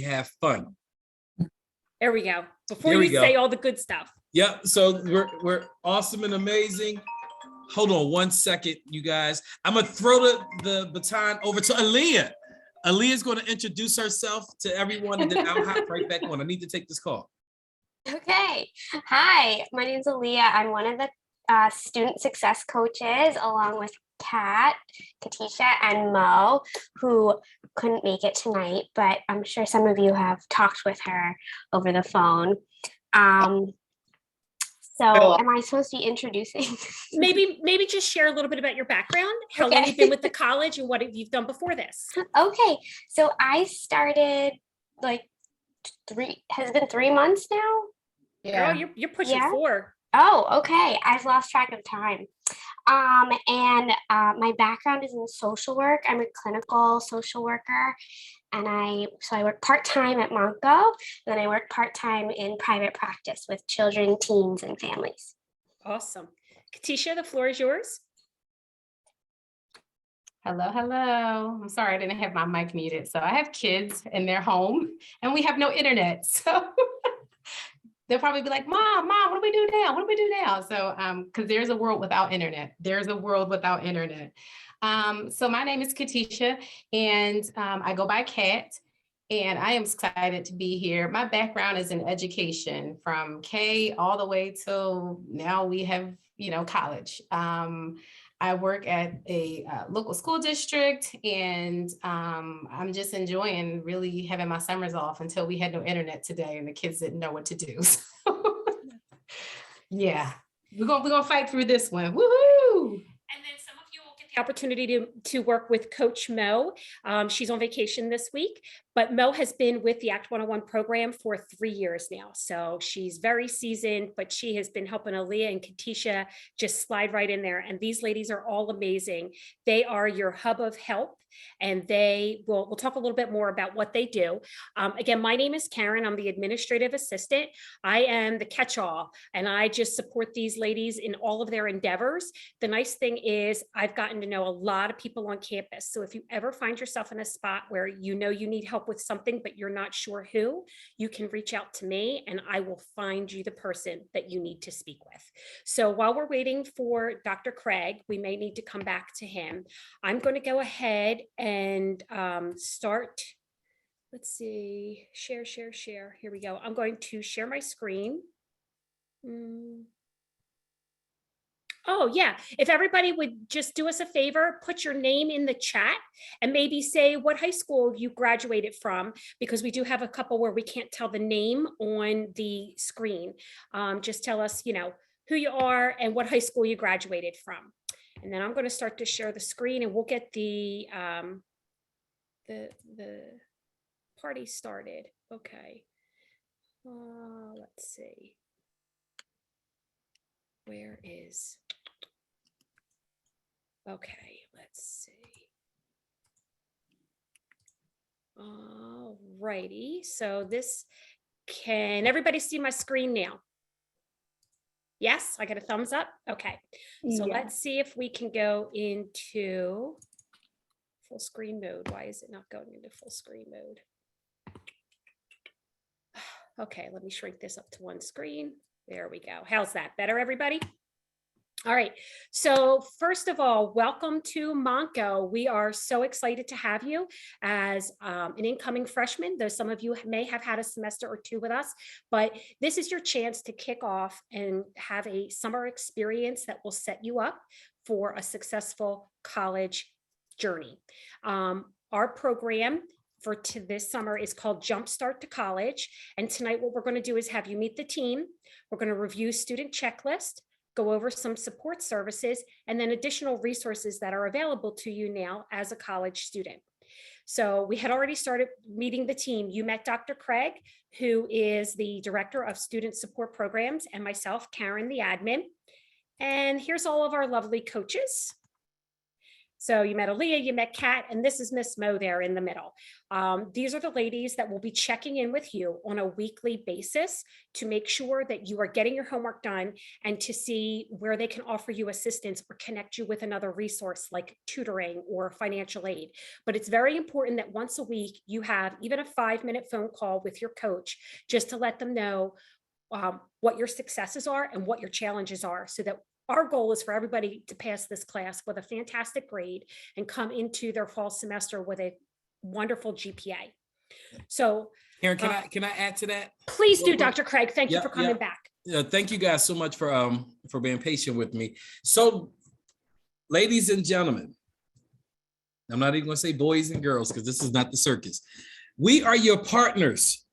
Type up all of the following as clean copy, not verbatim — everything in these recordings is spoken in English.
have fun. There we go. Before There we you go. say all the good stuff. Yep. So we're awesome and amazing. Hold on one second, you guys. I'm gonna throw the baton over to Aaliyah. Aaliyah's going to introduce herself to everyone, and then I'll hop right back on. I need to take this call. Okay. Hi, my name's Aaliyah. I'm one of the student success coaches, along with Katisha, and Mo, who couldn't make it tonight, but I'm sure some of you have talked with her over the phone. So am I supposed to be introducing? Maybe just share a little bit about your background, how long you've been with the college, and what you've done before this. Okay, so I started like has it been 3 months now? Yeah. Girl, you're pushing 4. Oh, okay. I've lost track of time. My background is in social work. I'm a clinical social worker, and I work part-time at Monko, and then I work part-time in private practice with children, teens, and families. Awesome. Katisha, the floor is yours. Hello. I'm sorry I didn't have my mic muted. So I have kids in their home and we have no internet. So they'll probably be like, Mom, what do we do now? What do we do now? So, because there's a world without internet. So my name is Katisha, and I go by Kat, and I am excited to be here. My background is in education from K all the way till now we have, college. I work at a local school district, and I'm just enjoying really having my summers off until we had no internet today and the kids didn't know what to do. So, yeah, we're gonna fight through this one. Woohoo! And then some of you will get the opportunity to work with Coach Mo. She's on vacation this week, but Mo has been with the Act 101 program for 3 years now. So she's very seasoned, but she has been helping Aaliyah and Katisha just slide right in there. And these ladies are all amazing. They are your hub of help, and we'll talk a little bit more about what they do. Again, my name is Karen. I'm the administrative assistant. I am the catch-all, and I just support these ladies in all of their endeavors. The nice thing is I've gotten to know a lot of people on campus. So if you ever find yourself in a spot where you need help with something, but you're not sure who, you can reach out to me and I will find you the person that you need to speak with. So while we're waiting for Dr. Craig, we may need to come back to him. I'm going to go ahead and start. Let's see, share. Here we go. I'm going to share my screen. Oh yeah, if everybody would just do us a favor, put your name in the chat and maybe say what high school you graduated from, because we do have a couple where we can't tell the name on the screen. Just tell us, who you are and what high school you graduated from. And then I'm going to start to share the screen and we'll get the party started. Okay. Let's see. Where is? Okay, let's see. All righty. So can everybody see my screen now? Yes, I got a thumbs up. Okay. So let's see if we can go into full screen mode. Why is it not going into full screen mode? Okay, let me shrink this up to one screen. There we go. How's that? Better, everybody? All right. So first of all, welcome to Monko. We are so excited to have you as an incoming freshman, though some of you may have had a semester or 2 with us, but this is your chance to kick off and have a summer experience that will set you up for a successful college journey. Our program for this summer is called Jumpstart to College. And tonight what we're going to do is have you meet the team. We're going to review student checklist, go over some support services, and then additional resources that are available to you now as a college student. So we had already started meeting the team. You met Dr. Craig, who is the Director of Student Support Programs, and myself, Karen, the admin. And here's all of our lovely coaches. So you met Aaliyah, you met Kat, and this is Miss Mo there in the middle. These are the ladies that will be checking in with you on a weekly basis to make sure that you are getting your homework done and to see where they can offer you assistance or connect you with another resource like tutoring or financial aid. But it's very important that once a week you have even a 5-minute phone call with your coach just to let them know what your successes are and what your challenges are, so that our goal is for everybody to pass this class with a fantastic grade and come into their fall semester with a wonderful GPA. So Karen, can I add to that? Please do, Dr. Craig. Thank you Yeah, for coming yeah. back. Thank you guys so much for being patient with me. So, ladies and gentlemen, I'm not even going to say boys and girls because this is not the circus. We are your partners.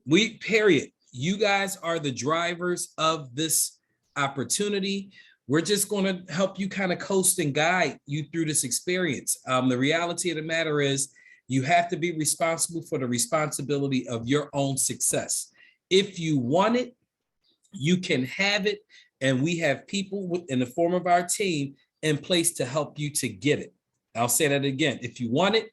We, period. You guys are the drivers of this opportunity. We're just going to help you kind of coast and guide you through this experience. The reality of the matter is you have to be responsible for the responsibility of your own success. If you want it, you can have it. And we have people in the form of our team in place to help you to get it. I'll say that again. If you want it,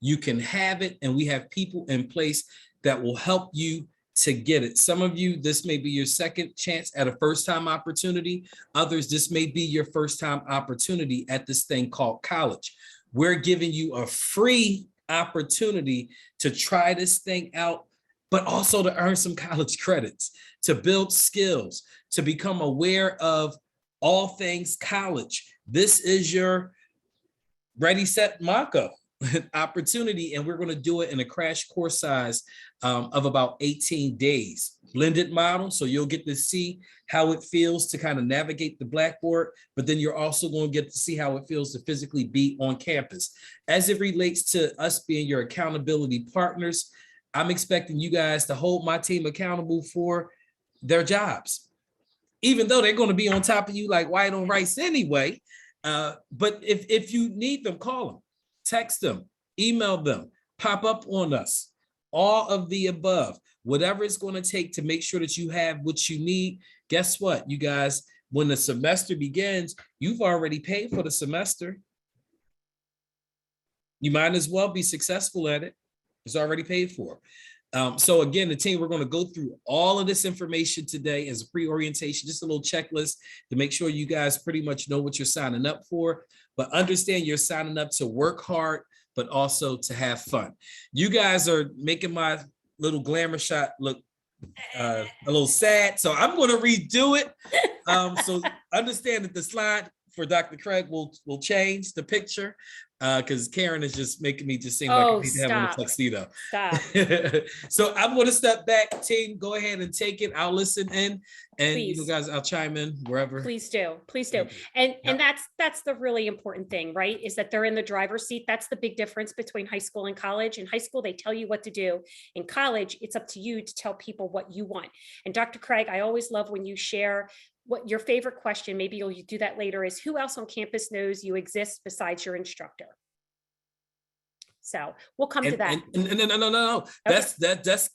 you can have it. And we have people in place that will help you to get it. Some of you, this may be your second chance at a first-time opportunity. Others, this may be your first-time opportunity at this thing called college. We're giving you a free opportunity to try this thing out, but also to earn some college credits, to build skills, to become aware of all things college. This is your Ready, Set, Monko opportunity, and we're going to do it in a crash course size of about 18 days. Blended model, so you'll get to see how it feels to kind of navigate the blackboard, but then you're also going to get to see how it feels to physically be on campus. As it relates to us being your accountability partners, I'm expecting you guys to hold my team accountable for their jobs, even though they're going to be on top of you like white on rice anyway. But if you need them, call them, text them, email them, pop up on us, all of the above, whatever it's going to take to make sure that you have what you need. Guess what, you guys, when the semester begins, you've already paid for the semester. You might as well be successful at it. It's already paid for. So again, the team, we're going to go through all of this information today as a pre-orientation, just a little checklist to make sure you guys pretty much know what you're signing up for, but understand you're signing up to work hard, but also to have fun. You guys are making my little glamour shot look a little sad, so I'm going to redo it. So understand that the slide for Dr. Craig will change the picture because Karen is just making me just seem like I need to have on a tuxedo. Stop. So I'm going to step back. Team, go ahead and take it. I'll listen in, and Please. you guys, I'll chime in wherever. Please do. Please do. And that's the really important thing, right? Is that they're in the driver's seat. That's the big difference between high school and college. In high school, they tell you what to do. In college, it's up to you to tell people what you want. And Dr. Craig, I always love when you share what your favorite question, maybe you'll do that later, is who else on campus knows you exist besides your instructor? So we'll come to that. No. Okay. That's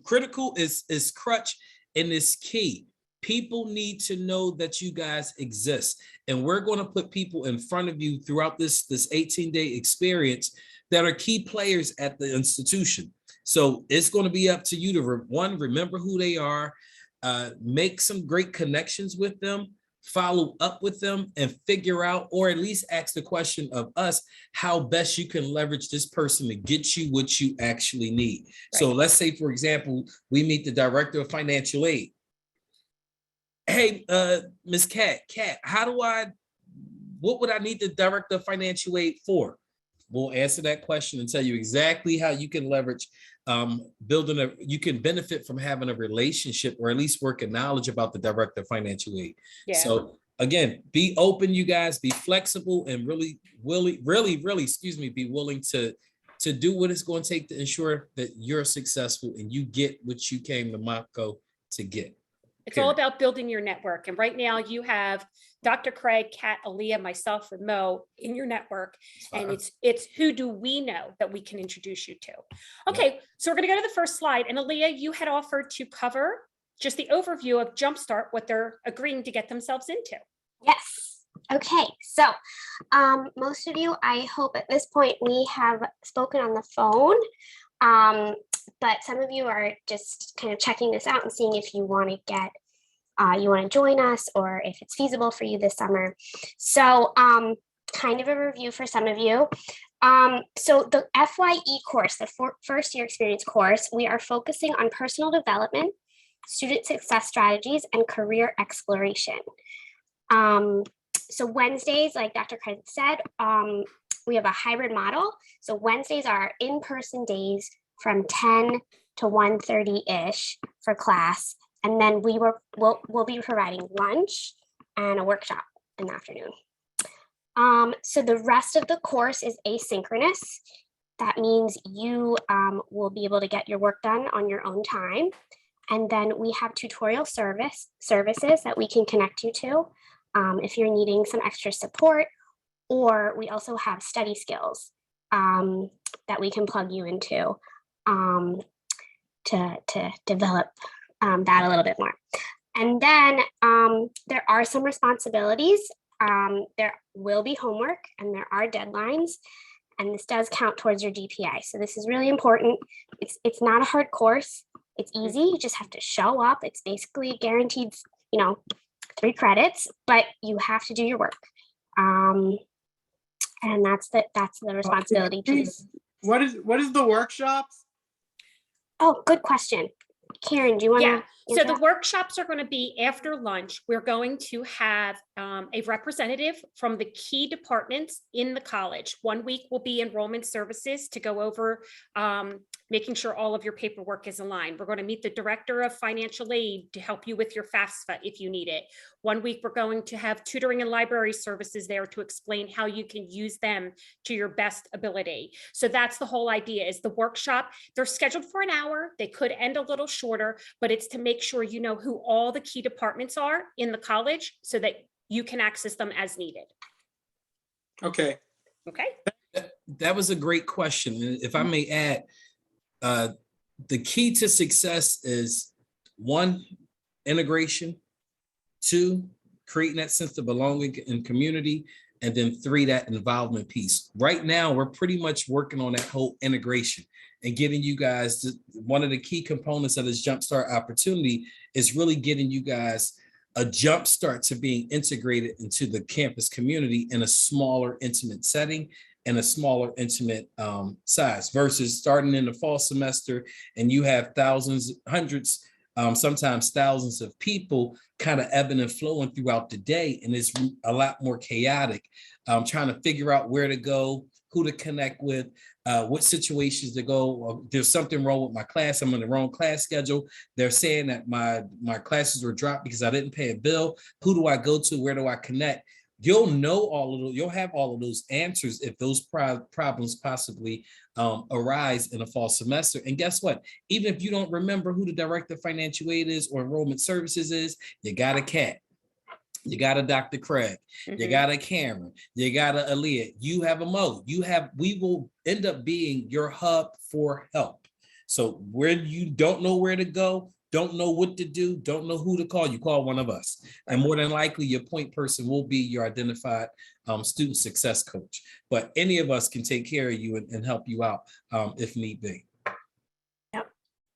critical is crutch and is key. People need to know that you guys exist. And we're going to put people in front of you throughout this 18-day experience that are key players at the institution. So it's going to be up to you to remember who they are, make some great connections with them, follow up with them, and figure out, or at least ask the question of us, how best you can leverage this person to get you what you actually need. Right. So let's say, for example, we meet the director of financial aid. Hey, Ms. Kat, what would I need the director of financial aid for? We'll answer that question and tell you exactly how you can leverage you can benefit from having a relationship or at least working knowledge about the director of financial aid. Yeah. So again, be open, you guys, be flexible, and really, be willing to do what it's going to take to ensure that you're successful and you get what you came to Monko to get. It's all about building your network. And right now you have Dr. Craig, Kat, Aaliyah, myself, and Mo in your network. And it's who do we know that we can introduce you to? Okay, so we're going to go to the first slide. And Aaliyah, you had offered to cover just the overview of Jumpstart, what they're agreeing to get themselves into. Yes. Okay, so most of you, I hope at this point we have spoken on the phone, but some of you are just kind of checking this out and seeing if you want to get, you want to join us or if it's feasible for you this summer. So kind of a review for some of you. So the FYE course, the first year experience course, we are focusing on personal development, student success strategies, and career exploration. So Wednesdays, like Dr. Craig said, we have a hybrid model. So Wednesdays are in-person days from 10 to 1:30-ish for class. And then we'll be providing lunch and a workshop in the afternoon. So the rest of the course is asynchronous. That means you will be able to get your work done on your own time. And then we have tutorial services that we can connect you to if you're needing some extra support, or we also have study skills that we can plug you into to develop that a little bit more. And then there are some responsibilities. There will be homework and there are deadlines, and this does count towards your GPA. So this is really important. It's not a hard course. It's easy. You just have to show up. It's basically guaranteed, 3 credits, but you have to do your work. And that's the responsibility piece. What is the workshops? Oh, good question. Karen, do you want to? Yeah, so the workshops are going to be after lunch. We're going to have a representative from the key departments in the college. 1 week will be enrollment services to go over making sure all of your paperwork is aligned. We're going to meet the director of financial aid to help you with your Fafsa if you need it. 1 week, we're going to have tutoring and library services there to explain how you can use them to your best ability. So that's the whole idea, is the workshop. They're scheduled for an hour. They could end a little shorter, but it's to make sure you know who all the key departments are in the college so that you can access them as needed. Okay. Okay. That was a great question. And if I may add, the key to success is 1, integration, 2, creating that sense of belonging in community, and then 3, that involvement piece. Right now, we're pretty much working on that whole integration and getting you guys to, one of the key components of this Jumpstart opportunity is really getting you guys a jumpstart to being integrated into the campus community in a smaller, intimate setting and a smaller, intimate size versus starting in the fall semester and you have thousands, hundreds, sometimes thousands of people kind of ebbing and flowing throughout the day. And it's a lot more chaotic, trying to figure out where to go, who to connect with, what situations to go. There's something wrong with my class. I'm on the wrong class schedule. They're saying that my classes were dropped because I didn't pay a bill. Who do I go to? Where do I connect? You'll know all of those, you'll have all of those answers if those problems possibly arise in a fall semester. And guess what? Even if you don't remember who the director of financial aid is or enrollment services is, you got a Kat, you got a Dr. Craig, you got a Cameron, you got a Aaliyah, you have a Mo, we will end up being your hub for help. So where you don't know where to go, don't know what to do, don't know who to call, you call one of us. And more than likely, your point person will be your identified student success coach. But any of us can take care of you and help you out if need be. Yep,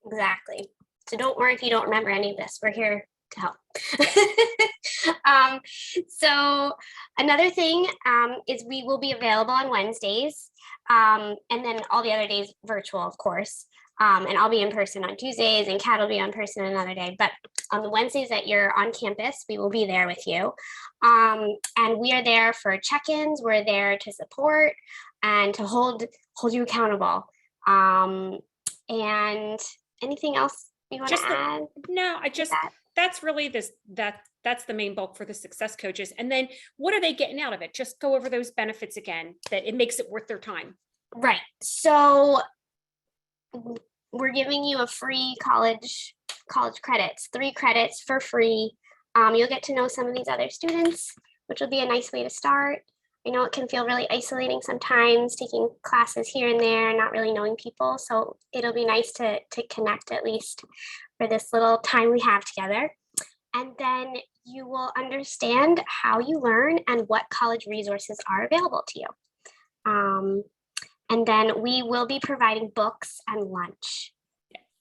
exactly. So don't worry if you don't remember any of this. We're here to help. So another thing is we will be available on Wednesdays and then all the other days virtual, of course. And I'll be in person on Tuesdays and Kat will be in person another day. But on the Wednesdays that you're on campus, we will be there with you. And we are there for check-ins. We're there to support and to hold you accountable. And anything else you want to add? No, that's really that's the main bulk for the success coaches. And then what are they getting out of it? Just go over those benefits again, that it makes it worth their time. Right. So we're giving you a free college credits, 3 credits for free. You'll get to know some of these other students, which will be a nice way to start. I know it can feel really isolating sometimes, taking classes here and there, not really knowing people. So it'll be nice to connect at least for this little time we have together. And then you will understand how you learn and what college resources are available to you. And then we will be providing books and lunch.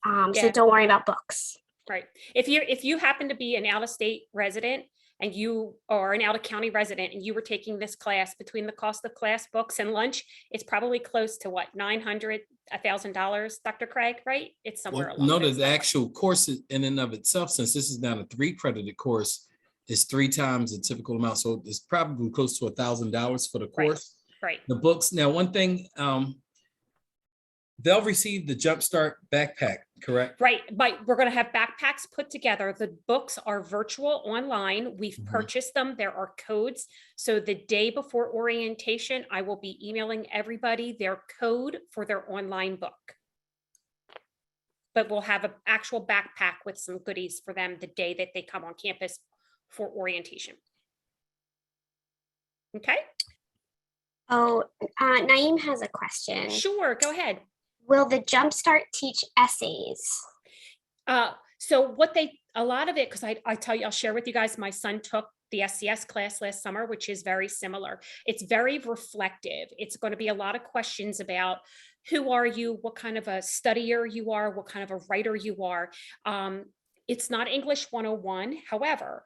So Yeah. don't worry about books. Right. If you happen to be an out-of-state resident and you are an out-of-county resident and you were taking this class, between the cost of class, books and lunch, it's probably close to what, $900, $1,000, Dr. Craig, right? It's somewhere Well, along no, those the lines. actual course in and of itself, since this is now a 3 credited course, is 3 times the typical amount. So it's probably close to $1,000 for the course. Right. The books. Now, one thing, they'll receive the Jumpstart backpack, correct? Right, but we're going to have backpacks put together. The books are virtual online. We've purchased them. There are codes. So the day before orientation, I will be emailing everybody their code for their online book. But we'll have an actual backpack with some goodies for them the day that they come on campus for orientation. Okay, Oh, Naeem has a question. sure, go ahead. Will the Jumpstart teach essays? So what a lot of it, because I tell you, I'll share with you guys, my son took the SCS class last summer, which is very similar. It's very reflective. It's going to be a lot of questions about who are you, what kind of a studier you are, what kind of a writer you are. It's not English 101. However,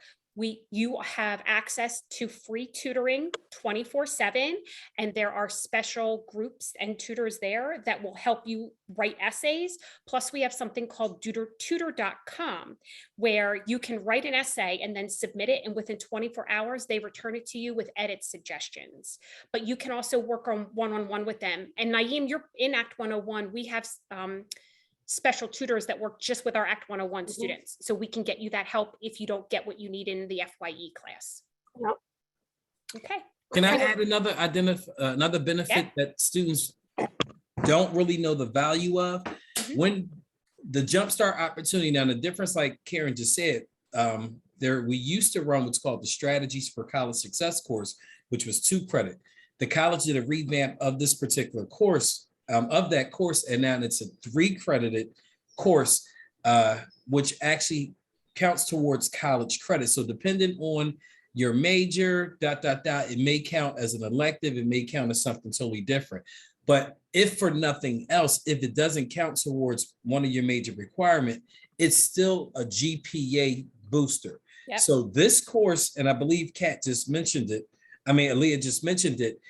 you have access to free tutoring 24/7, and there are special groups and tutors there that will help you write essays. Plus, we have something called tutor.com, where you can write an essay and then submit it, and within 24 hours, they return it to you with edit suggestions. But you can also work on one-on-one with them. And Naeem, you're in Act 101. We have special tutors that work just with our Act 101 students. So we can get you that help if you don't get what you need in the FYE class. Yep. Okay. Can I add another benefit that students don't really know the value of? When the Jumpstart opportunity, now the difference, like Karen just said, we used to run what's called the Strategies for College Success course, which was 2 credit. The college did a revamp of this particular course, of that course, and now it's a 3 credited course, which actually counts towards college credit. So depending on your major, it may count as an elective, it may count as something totally different. But if for nothing else, if it doesn't count towards one of your major requirement, it's still a GPA booster. Yep. So this course, and I believe Kat just mentioned it, Aaliyah just mentioned it,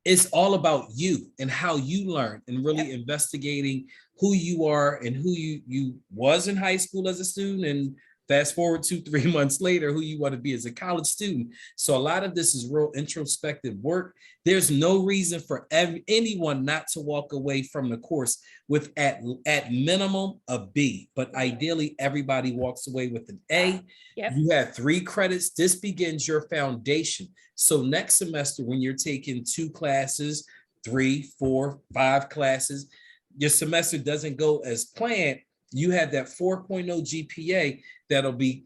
it's all about you and how you learn, and really investigating who you are and who you was in high school as a student, and fast forward 2-3 months later, who you want to be as a college student. So a lot of this is real introspective work. There's no reason for anyone not to walk away from the course with at minimum a B, but ideally everybody walks away with an A. Yep. You have 3 credits. This begins your foundation. So next semester, when you're taking 2 classes, 3, 4, 5 classes, your semester doesn't go as planned. You have that 4.0 GPA that'll be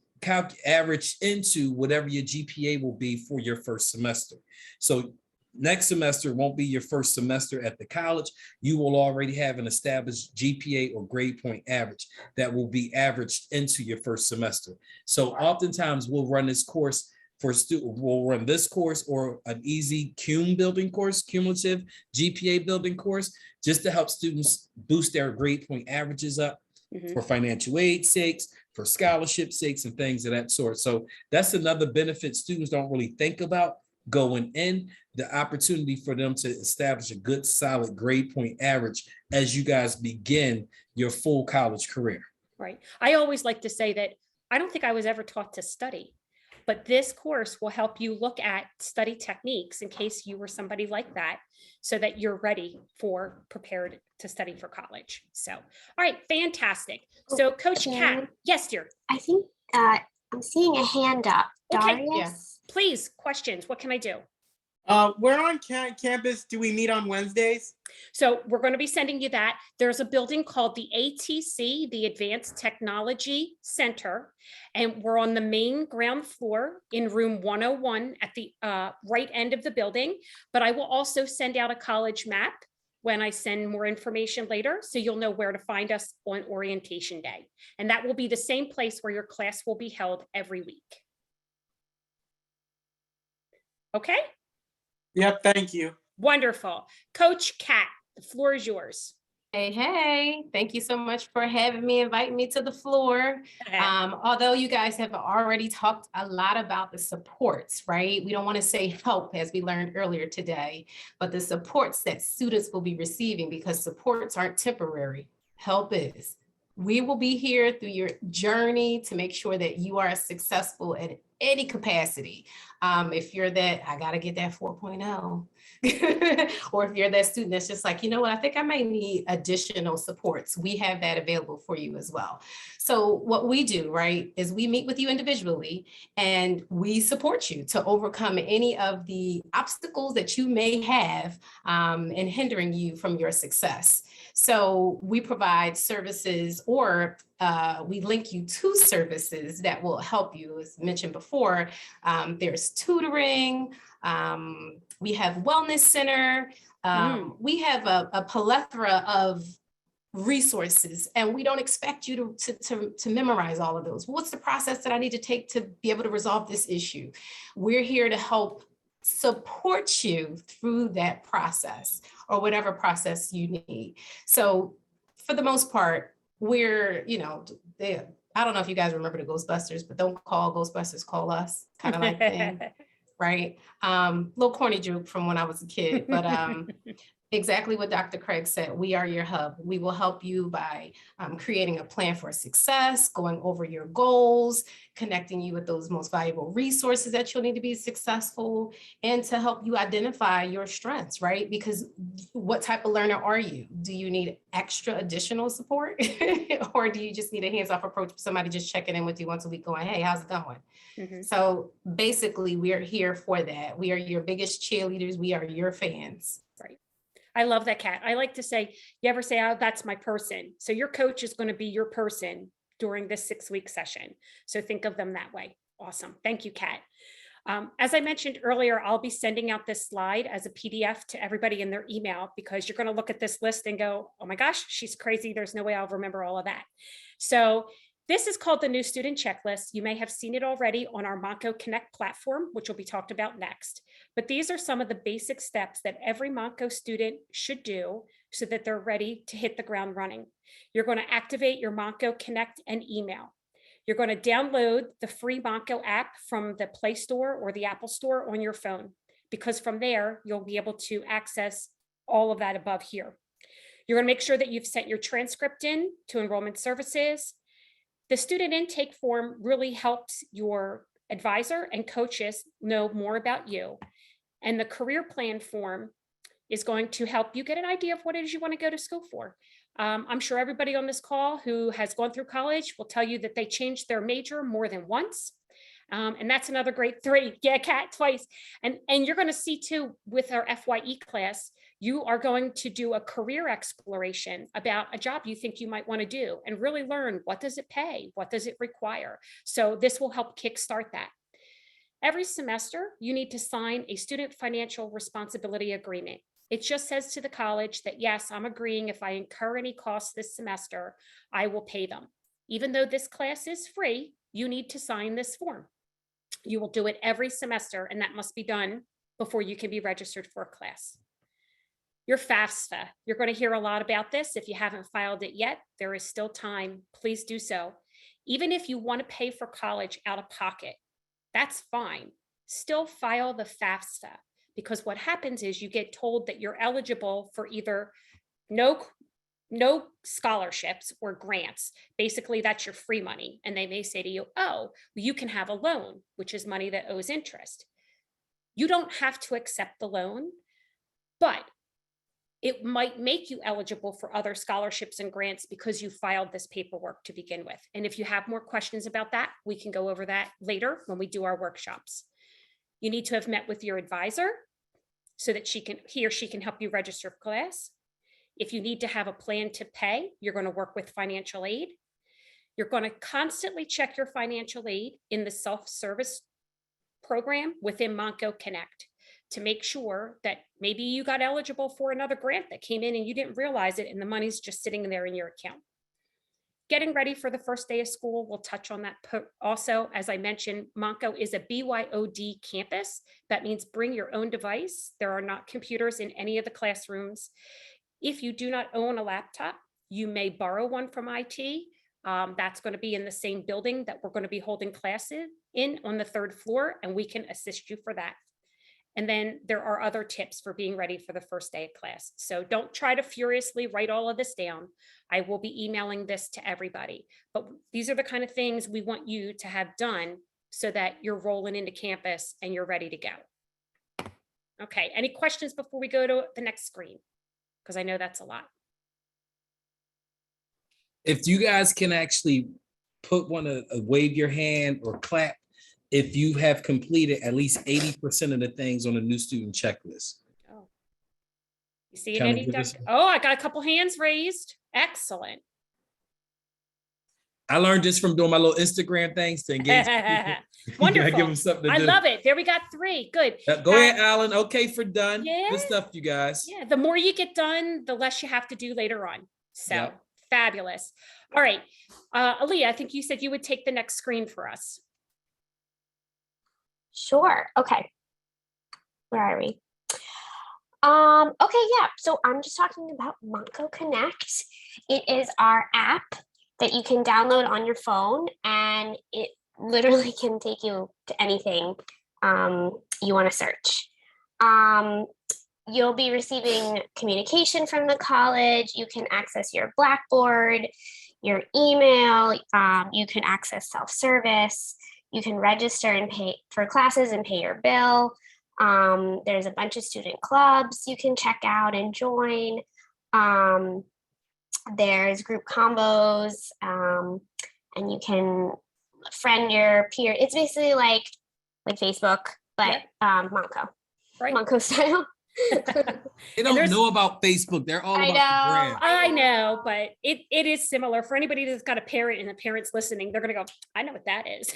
averaged into whatever your GPA will be for your first semester. So next semester won't be your first semester at the college. You will already have an established GPA or grade point average that will be averaged into your first semester. So oftentimes we'll run this course for student. We'll run this course or an easy cumulative GPA building course, just to help students boost their grade point averages up for financial aid sakes, for scholarship sakes, and things of that sort. So that's another benefit students don't really think about going in, the opportunity for them to establish a good, solid grade point average as you guys begin your full college career. Right. I always like to say that I don't think I was ever taught to study, but this course will help you look at study techniques in case you were somebody like that, so that you're prepared to study for college. So, all right, fantastic. So Coach Kat, yes, dear. I think I'm seeing a hand up. Okay. Darius? Please, questions. What can I do? Where on campus do we meet on Wednesdays? So we're going to be sending you that. There's a building called the ATC, the Advanced Technology Center, and we're on the main ground floor in room 101 at the right end of the building. But I will also send out a college map when I send more information later, so you'll know where to find us on orientation day. And that will be the same place where your class will be held every week. Okay, Yep, thank you. wonderful. Coach Kat, the floor is yours. Hey, thank you so much for having me, inviting me to the floor. Although you guys have already talked a lot about the supports, right? We don't want to say help as we learned earlier today, but the supports that students will be receiving, because supports aren't temporary, help is. We will be here through your journey to make sure that you are successful at any capacity. If you're that, I got to get that 4.0. Or if you're that student that's just like, you know what, I think I may need additional supports. We have that available for you as well. So what we do, right, is we meet with you individually and we support you to overcome any of the obstacles that you may have in hindering you from your success. So we provide services, or we link you to services that will help you. As mentioned before, there's tutoring, we have wellness center, we have a plethora of resources, and we don't expect you to memorize all of those. What's the process that I need to take to be able to resolve this issue? We're here to help support you through that process, or whatever process you need. So for the most part, we're, I don't know if you guys remember the Ghostbusters, but don't call Ghostbusters, call us, kind of like thing, right? Little corny joke from when I was a kid, but exactly what Dr. Craig said. We are your hub. We will help you by creating a plan for success, going over your goals, connecting you with those most valuable resources that you'll need to be successful, and to help you identify your strengths, right? Because what type of learner are you? Do you need extra additional support? Or do you just need a hands-off approach for somebody just checking in with you once a week going, hey, how's it going? Mm-hmm. So basically, we are here for that. We are your biggest cheerleaders. We are your fans. Right. I love that, Kat. I like to say, you ever say, oh, that's my person. So your coach is going to be your person during this 6-week session. So think of them that way. Awesome. Thank you, Kat. As I mentioned earlier, I'll be sending out this slide as a PDF to everybody in their email, because you're going to look at this list and go, oh my gosh, she's crazy. There's no way I'll remember all of that. So this is called the new student checklist. You may have seen it already on our Monko Connect platform, which will be talked about next. But these are some of the basic steps that every Monko student should do so that they're ready to hit the ground running. You're going to activate your Monko Connect and email. You're going to download the free Monko app from the Play Store or the Apple Store on your phone, because from there, you'll be able to access all of that above here. You're going to make sure that you've sent your transcript in to Enrollment Services. The student intake form really helps your advisor and coaches know more about you. And the career plan form is going to help you get an idea of what it is you want to go to school for. I'm sure everybody on this call who has gone through college will tell you that they changed their major more than once. And that's another great 3. Yeah, Kat, twice. And you're going to see too, with our FYE class, you are going to do a career exploration about a job you think you might want to do and really learn, what does it pay? What does it require? So this will help kickstart that. Every semester, you need to sign a student financial responsibility agreement. It just says to the college that, yes, I'm agreeing if I incur any costs this semester, I will pay them. Even though this class is free, you need to sign this form. You will do it every semester, and that must be done before you can be registered for a class. Your Fafsa, you're going to hear a lot about this. If you haven't filed it yet, there is still time. Please do so. Even if you want to pay for college out of pocket, that's fine. Still file the Fafsa, because what happens is you get told that you're eligible for either no scholarships or grants. Basically, that's your free money. And they may say to you, oh, well, you can have a loan, which is money that owes interest. You don't have to accept the loan, but it might make you eligible for other scholarships and grants because you filed this paperwork to begin with. And if you have more questions about that, we can go over that later when we do our workshops. You need to have met with your advisor so that he or she can help you register for class. If you need to have a plan to pay, you're going to work with financial aid. You're going to constantly check your financial aid in the self-service program within Monko Connect to make sure that maybe you got eligible for another grant that came in and you didn't realize it, and the money's just sitting there in your account. getting ready for the first day of school, we'll touch on that also. As I mentioned, Monko is a BYOD campus. That means bring your own device. There are not computers in any of the classrooms. If you do not own a laptop, you may borrow one from IT. That's going to be in the same building that we're going to be holding classes in on the 3rd floor, and we can assist you for that. And then there are other tips for being ready for the first day of class. So don't try to furiously write all of this down. I will be emailing this to everybody, but these are the kind of things we want you to have done so that you're rolling into campus and you're ready to go. Okay, any questions before we go to the next screen? Because I know that's a lot. If you guys can actually put wave your hand or clap if you have completed at least 80% of the things on the new student checklist. Oh, you see Kind of any? give us- Oh, I got a couple hands raised. Excellent. I learned this from doing my little Instagram things to engage people. Wonderful. Give them something to I do. love it. There we got 3. Good. Go ahead, Alan. Okay, for done. Yeah. Good stuff, you guys. Yeah, the more you get done, the less you have to do later on. So Yep. fabulous. All right. Aaliyah, I think you said you would take the next screen for us. Sure. Okay. Where are we? Okay, yeah. So I'm just talking about Monko Connect. It is our app that you can download on your phone, and it literally can take you to anything you want to search. You'll be receiving communication from the college. You can access your Blackboard, your email. You can access self-service. You can register and pay for classes and pay your bill. There's a bunch of student clubs you can check out and join. There's group combos, and you can friend your peer. It's basically like Facebook, but Monko, Right. Monko style. They don't know about Facebook. They're all I about know. the brand. I know, but it is similar. For anybody that's got a parent and the parents listening, they're going to go, I know what that is.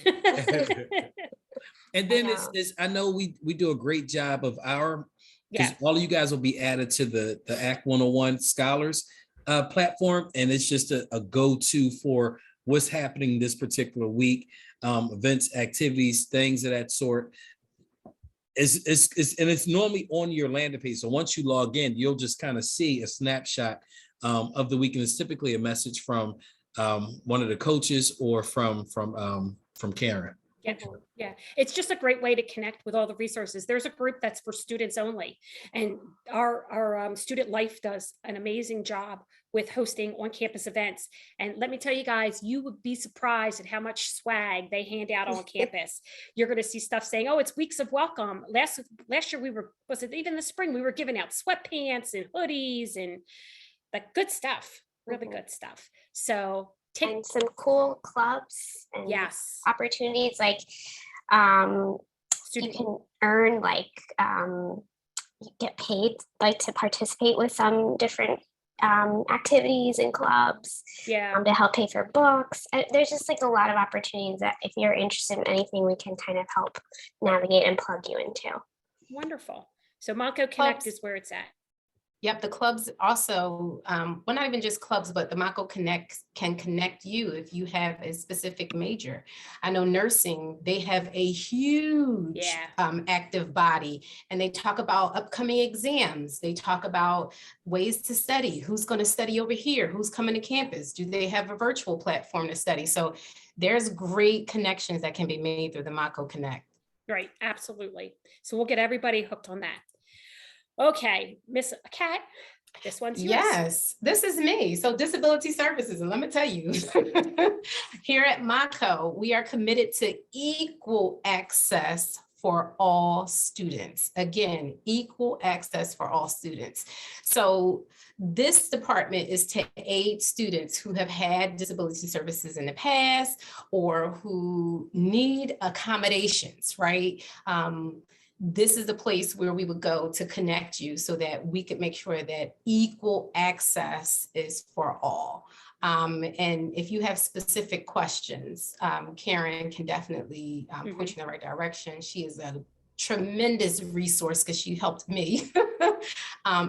And then I it's I know we do a great job of our, because Yeah. all of you guys will be added to the Act 101 Scholars platform, and it's just a go-to for what's happening this particular week, events, activities, things of that sort. It's normally on your landing page. So once you log in, you'll just kind of see a snapshot of the week, and it's typically a message from one of the coaches or from Karen. Yeah, yeah. It's just a great way to connect with all the resources. There's a group that's for students only, and our student life does an amazing job with hosting on-campus events. And let me tell you guys, you would be surprised at how much swag they hand out on campus. You're going to see stuff saying, "Oh, it's weeks of welcome." Last year was it even the spring? We were giving out sweatpants and hoodies and the good stuff, really good stuff. So. And some cool clubs and Yes. opportunities, like you Student. can earn you get paid to participate with some different activities and clubs Yeah. to help pay for books. There's just a lot of opportunities that if you're interested in anything, we can kind of help navigate and plug you into. Wonderful. So Monko Connect Clubs. is where it's at. Yep, the clubs also, well, not even just clubs, but the Monko Connect can connect you if you have a specific major. I know nursing, they have a huge active body, and they talk about upcoming exams. They talk about ways to study, who's going to study over here, who's coming to campus, do they have a virtual platform to study? So there's great connections that can be made through the Monko Connect. Right, absolutely. So we'll get everybody hooked on that. Okay, Miss Kat, this one's yours. Yes, this is me. So Disability Services, and let me tell you, here at Monko, we are committed to equal access for all students. Again, equal access for all students. So this department is to aid students who have had disability services in the past or who need accommodations, right? This is the place where we would go to connect you so that we could make sure that equal access is for all. And if you have specific questions, Karen can definitely point you in the right direction. She is a tremendous resource because she helped me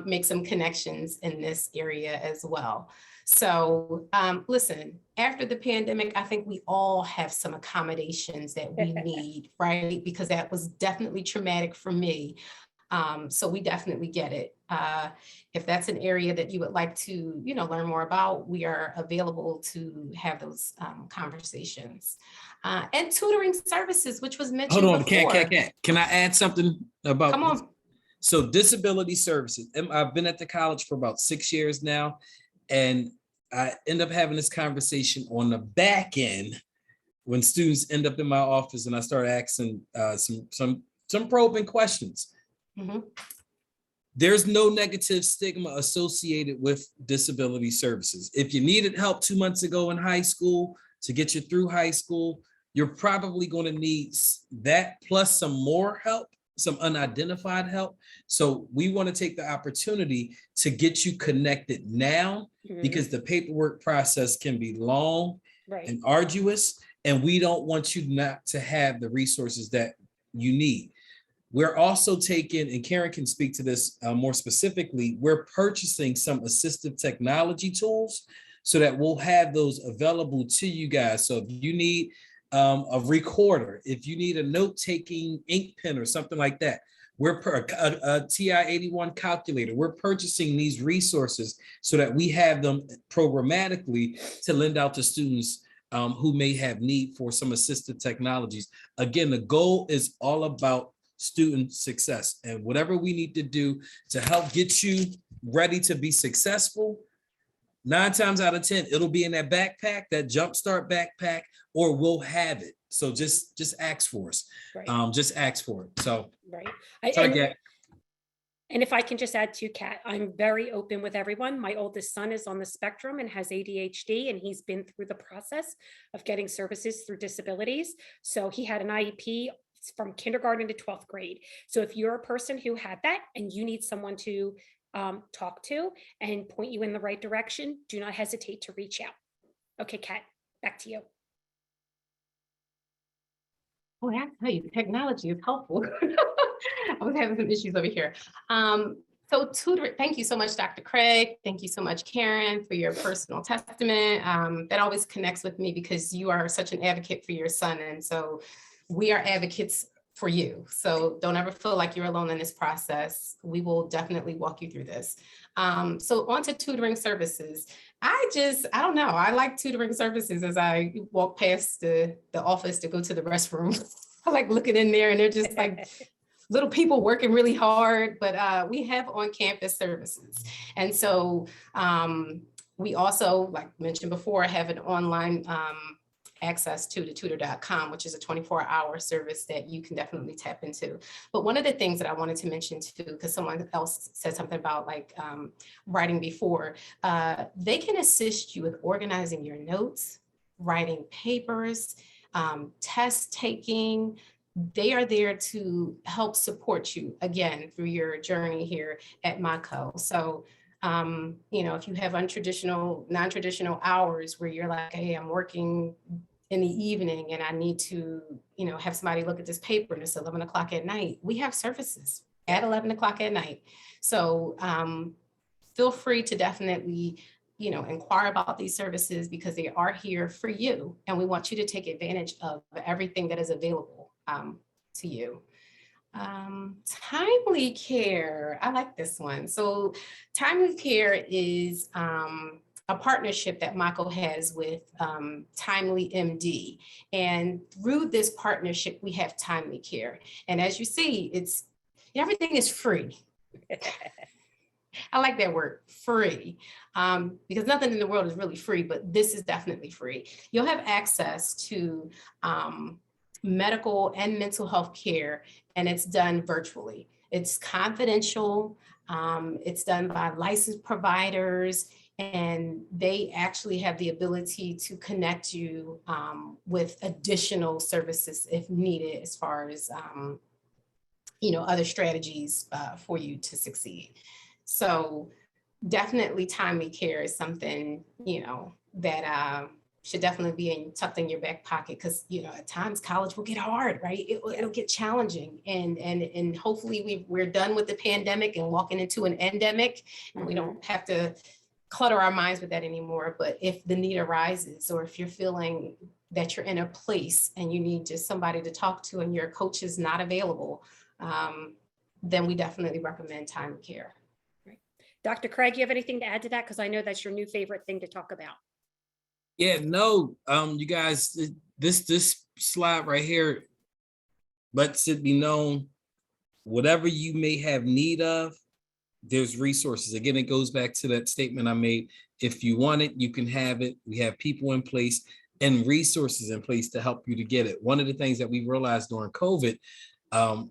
make some connections in this area as well. So listen, after the pandemic, I think we all have some accommodations that we need, right? Because that was definitely traumatic for me. So we definitely get it. If that's an area that you would like to, learn more about, we are available to have those conversations. And tutoring services, which was mentioned Hold on, before. Can I add something about? Come on. So disability services. I've been at the college for about 6 years now, and I end up having this conversation on the back end when students end up in my office, and I start asking some probing questions. Mm-hmm. There's no negative stigma associated with disability services. If you needed help 2 months ago in high school to get you through high school, you're probably going to need that plus some more help, some unidentified help. So we want to take the opportunity to get you connected now, because the paperwork process can be long and arduous, and we don't want you not to have the resources that you need. We're also taking, and Karen can speak to this more specifically, we're purchasing some assistive technology tools so that we'll have those available to you guys. So if you need a recorder, if you need a note-taking ink pen or something like that, we're a TI-81 calculator. We're purchasing these resources so that we have them programmatically to lend out to students who may have need for some assistive technologies. Again, the goal is all about student success, and whatever we need to do to help get you ready to be successful, 9 times out of 10, it'll be in that backpack, that Jumpstart backpack, or we'll have it. So just ask for us. Just ask for it. So, and if I can just add to Kat, I'm very open with everyone. My oldest son is on the spectrum and has ADHD, and he's been through the process of getting services through disabilities. So he had an IEP from kindergarten to 12th grade. So if you're a person who had that and you need someone to talk to and point you in the right direction, do not hesitate to reach out. Okay, Kat, back to you. Oh, I tell you, technology is helpful. I was having some issues over here. So thank you so much, Dr. Craig. Thank you so much, Karen, for your personal testament. That always connects with me because you are such an advocate for your son. And so we are advocates for you. So don't ever feel like you're alone in this process. We will definitely walk you through this. So on to tutoring services. I don't know. I like tutoring services as I walk past the office to go to the restroom. I like looking in there and they're just like little people working really hard, but we have on-campus services. And so we also, like mentioned before, have an online access to the tutor.com, which is a 24-hour service that you can definitely tap into. But one of the things that I wanted to mention too, because someone else said something about like writing before, they can assist you with organizing your notes, writing papers, test taking. They are there to help support you, again, through your journey here at Monko. So, if you have non-traditional hours where you're like, hey, I'm working in the evening and I need to, have somebody look at this paper and it's 11 o'clock at night, we have services at 11 o'clock at night. So feel free to definitely, inquire about these services because they are here for you. And we want you to take advantage of everything that is available to you. Timely care. I like this one. So timely care is a partnership that Monko has with Timely MD. And through this partnership, we have timely care. And as you see, everything is free. I like that word, free, because nothing in the world is really free, but this is definitely free. You'll have access to medical and mental health care, and it's done virtually. It's confidential. It's done by licensed providers, and they actually have the ability to connect you with additional services if needed, as far as other strategies for you to succeed. So definitely timely care is something that should definitely be tucked in your back pocket, because at times college will get hard, right? It'll get challenging, and hopefully we're done with the pandemic and walking into an endemic, and we don't have to clutter our minds with that anymore. But if the need arises, or if you're feeling that you're in a place and you need just somebody to talk to and your coach is not available, then we definitely recommend time of care. Right. Dr. Craig, you have anything to add to that? Because I know that's your new favorite thing to talk about. Yeah, no, you guys, this slide right here lets it be known, whatever you may have need of, there's resources. Again, it goes back to that statement I made. If you want it, you can have it. We have people in place and resources in place to help you to get it. One of the things that we realized during COVID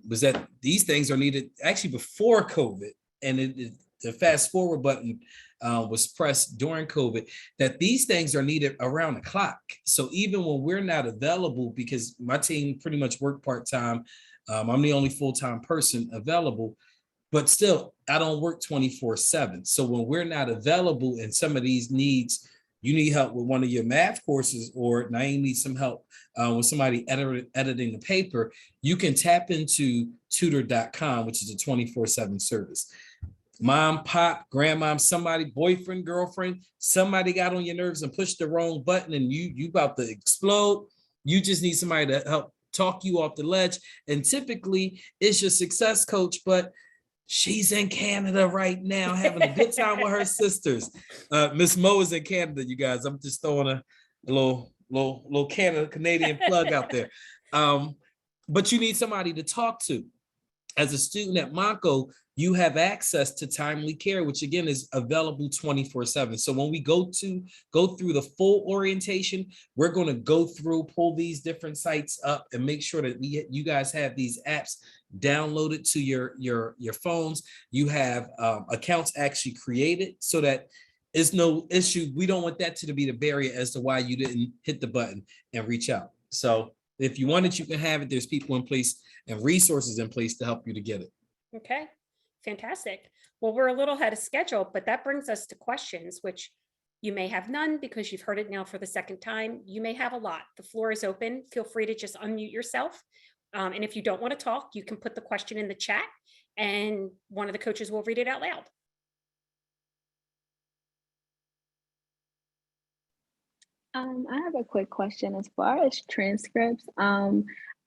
was that these things are needed actually before COVID, and the fast forward button was pressed during COVID, that these things are needed around the clock. So even when we're not available, because my team pretty much work part-time, I'm the only full-time person available, but still I don't work 24/7. So when we're not available and some of these needs, you need help with one of your math courses, or Naeem needs some help with somebody editing the paper, you can tap into tutor.com, which is a 24/7 service. Mom, pop, grandmom, somebody, boyfriend, girlfriend, somebody got on your nerves and pushed the wrong button and you about to explode. You just need somebody to help talk you off the ledge. And typically it's your success coach, but she's in Canada right now having a good time with her sisters. Miss Mo is in Canada, you guys. I'm just throwing a little Canadian plug out there. But you need somebody to talk to. As a student at Monko, you have access to timely care, which again is available 24/7. So when we go through the full orientation, we're going to pull these different sites up and make sure that you guys have these apps downloaded to your phones. You have accounts actually created so that it's no issue. We don't want that to be the barrier as to why you didn't hit the button and reach out. So if you want it, you can have it. There's people in place and resources in place to help you to get it. Okay, fantastic. Well, we're a little ahead of schedule, but that brings us to questions, which you may have none because you've heard it now for the second time. You may have a lot. The floor is open. Feel free to just unmute yourself. And if you don't want to talk, you can put the question in the chat and one of the coaches will read it out loud. I have a quick question as far as transcripts.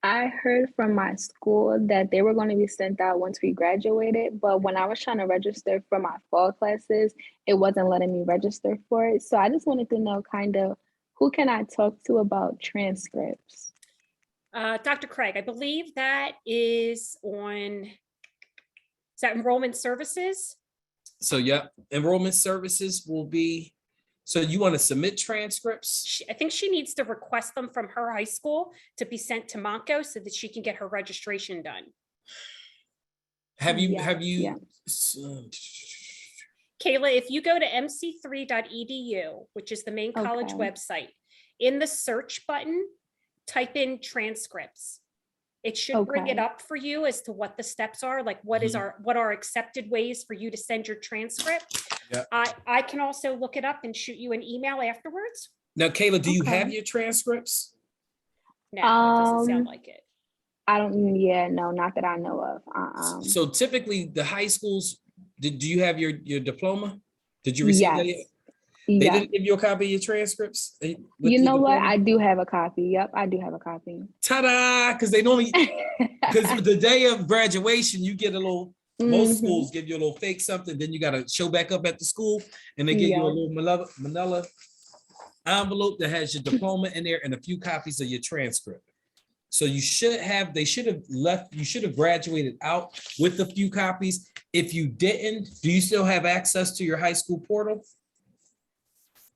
I heard from my school that they were going to be sent out once we graduated, but when I was trying to register for my fall classes, it wasn't letting me register for it. So I just wanted to know kind of who can I talk to about transcripts? Dr. Craig, I believe that is is that Enrollment Services? So yeah, Enrollment Services will be, so you want to submit transcripts? I think she needs to request them from her high school to be sent to Monko so that she can get her registration done. Have you, Yeah. Kayla, if you go to mc3.edu, which is the main college Okay. website, in the search button, type in transcripts. It should bring it Okay. up for you as to what the steps are, like what are accepted ways for you to send your transcript. Yeah. I can also look it up and shoot you an email afterwards. Now, Kayla, do you Okay. have your transcripts? No, it doesn't sound Um, like it. No, not that I know of. So typically the high schools, do you have your diploma? Did you receive that yet? Yes. They Yeah. didn't give you a copy of your transcripts? with You your know what? diploma? I do have a copy. Yep, I do have a copy. Ta-da! Because they normally, because the day of graduation, you get a little, most Mhm. schools give you a little fake something, then you got to show back up at the school and they give you a Yeah. little manila envelope that has your diploma in there and a few copies of your transcript. So you should have, you should have graduated out with a few copies. If you didn't, do you still have access to your high school portal?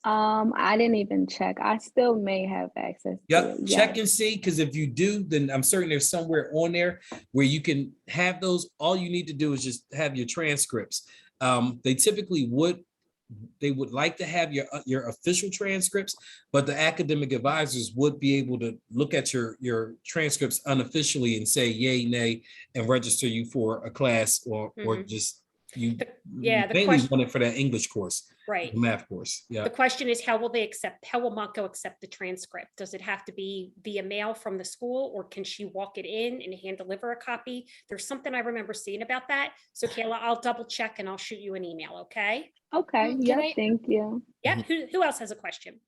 I didn't even check. I still may have access to Yep, it. check Yes. and see, because if you do, then I'm certain there's somewhere on there where you can have those. All you need to do is just have your transcripts. They typically would like to have your official transcripts, but the academic advisors would be able to look at your transcripts unofficially and say yay, nay, and register you for a class or just you Yeah, the mainly question- want it for that English course. Right. the math course. Yeah. The question is, how will Monko accept the transcript? Does it have to be via mail from the school, or can she walk it in and hand deliver a copy? There's something I remember seeing about that. So Kayla, I'll double check and I'll shoot you an email, okay? Okay, Can yeah, I- thank you. Yeah, who else has a question?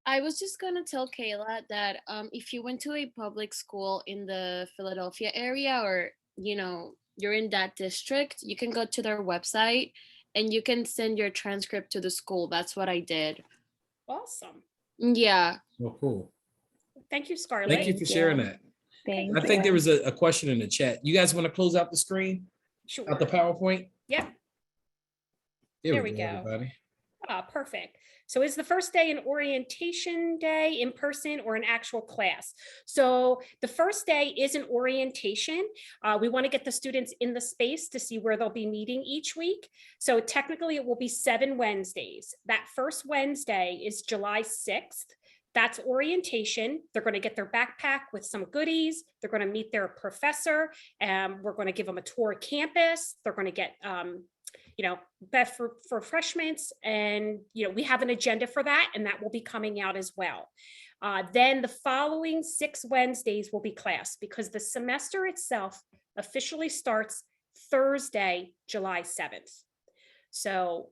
I was just gonna tell Kayla that if you went to a public school in the Philadelphia area, or you're in that district, you can go to their website and you can send your transcript to the school. That's what I did. Awesome. Yeah. Oh, cool. Thank you, Scarlett. Thank you for sharing that. Thank I think you. there was a question in the chat. You guys want to close out the screen, Sure. out the PowerPoint? Yeah. Here There we go. Everybody. Perfect. So is the first day an orientation day in person or an actual class? So the first day is an orientation. We want to get the students in the space to see where they'll be meeting each week. So technically it will be 7 Wednesdays. That first Wednesday is July 6th. That's orientation. They're going to get their backpack with some goodies. They're going to meet their professor. We're going to give them a tour of campus. They're going to get best for refreshments, and we have an agenda for that, and that will be coming out as well. Then the following 6 Wednesdays will be class, because the semester itself officially starts Thursday, July 7th. So